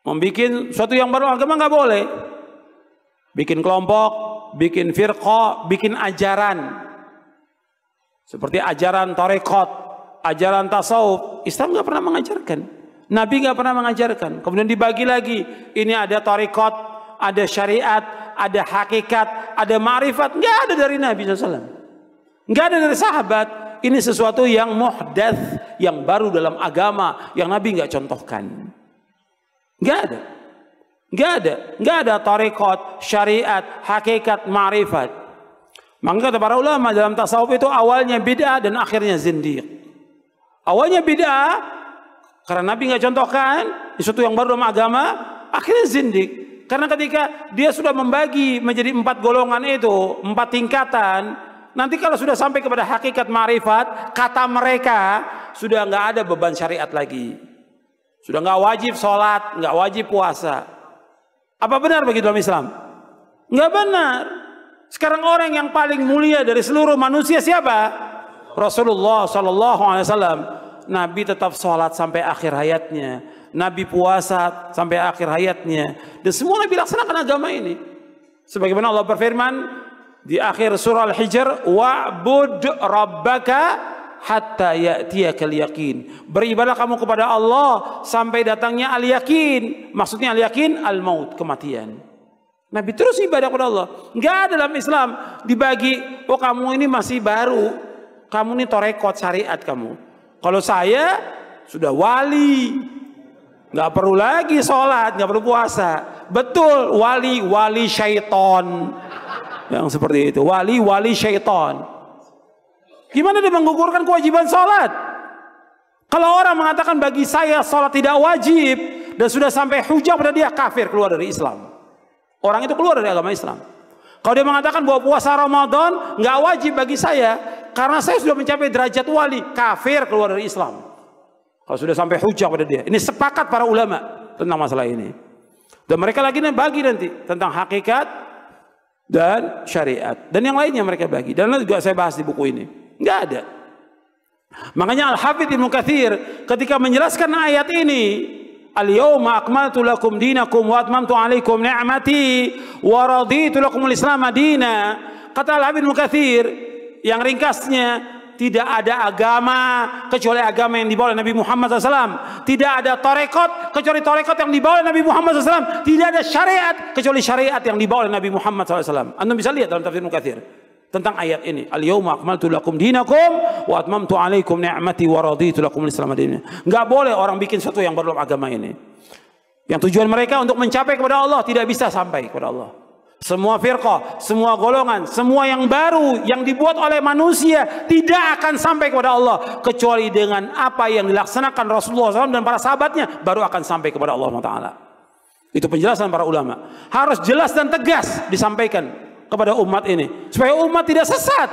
Membikin suatu yang baru agama nggak boleh. Bikin kelompok, bikin firqah, bikin ajaran. Seperti ajaran tarekat, ajaran tasawuf. Islam nggak pernah mengajarkan. Nabi nggak pernah mengajarkan. Kemudian dibagi lagi. Ini ada tarekat, ada syariat, ada hakikat, ada ma'rifat. Nggak ada dari Nabi SAW. Nggak ada dari sahabat. Ini sesuatu yang muhdats, yang baru dalam agama, yang Nabi nggak contohkan. Nggak ada. Nggak ada tarekat, syariat, hakikat, ma'rifat. Maka kata para ulama dalam tasawuf itu awalnya bid'ah dan akhirnya zindiq. Awalnya bid'ah karena Nabi nggak contohkan, sesuatu yang baru dalam agama, akhirnya zindiq. Karena ketika dia sudah membagi menjadi 4 golongan itu, 4 tingkatan, nanti kalau sudah sampai kepada hakikat ma'rifat, kata mereka sudah nggak ada beban syariat lagi. Sudah nggak wajib sholat, nggak wajib puasa. Apa benar begitu dalam Islam? Nggak benar. Sekarang orang yang paling mulia dari seluruh manusia siapa? Rasulullah Sallallahu Alaihi Wasallam. Nabi tetap sholat sampai akhir hayatnya. Nabi puasa sampai akhir hayatnya. Dan semua Nabi laksanakan agama ini. Sebagaimana Allah berfirman di akhir surah Al-Hijr, wa'bud rabbaka hatta ya'tiyakal yaqin. Beribadah kamu kepada Allah sampai datangnya al-yaqin. Maksudnya al-yaqin al-maut, kematian. Nabi terus ibadah kepada Allah. Enggak ada dalam Islam dibagi, oh kamu ini masih baru, kamu ini tarekat syariat kamu. Kalau saya sudah wali, nggak perlu lagi sholat, nggak perlu puasa. Betul, wali syaitan. Yang seperti itu, wali syaitan. Gimana dia menggugurkan kewajiban sholat? Kalau orang mengatakan bagi saya sholat tidak wajib dan sudah sampai hujah pada dia, kafir, keluar dari Islam. Orang itu keluar dari agama Islam. Kalau dia mengatakan bahwa puasa Ramadan nggak wajib bagi saya karena saya sudah mencapai derajat wali, kafir, keluar dari Islam. Kalau sudah sampai hujah pada dia. Ini sepakat para ulama tentang masalah ini. Dan mereka lagi bagi nanti tentang hakikat dan syariat. Dan yang lainnya mereka bagi. Dan nanti juga saya bahas di buku ini. Nggak ada. Makanya Al-Hafidz Ibnu Katsir ketika menjelaskan ayat ini, al-yawma akmaltu lakum dinakum wa atmamtu alaikum ni'mati wa raditu lakumul Islam madina. Kata Al-Hafidz Ibnu Katsir yang ringkasnya, tidak ada agama kecuali agama yang dibawa oleh Nabi Muhammad SAW. Tidak ada tarekat kecuali tarekat yang dibawa oleh Nabi Muhammad SAW. Tidak ada syariat kecuali syariat yang dibawa oleh Nabi Muhammad SAW. Anda bisa lihat dalam tafsir Ibnu Katsir tentang ayat ini. Al-yawma akmaltu lakum dinakum wa atmamtu alaikum ni'mati wa raditu lakumul Islam madina. Enggak boleh orang bikin sesuatu yang baru dalam agama ini. Yang tujuan mereka untuk mencapai kepada Allah tidak bisa sampai kepada Allah. Semua firqah, semua golongan, semua yang baru yang dibuat oleh manusia tidak akan sampai kepada Allah kecuali dengan apa yang dilaksanakan Rasulullah SAW dan para sahabatnya baru akan sampai kepada Allah Taala. Itu penjelasan para ulama. Harus jelas dan tegas disampaikan kepada umat ini supaya umat tidak sesat.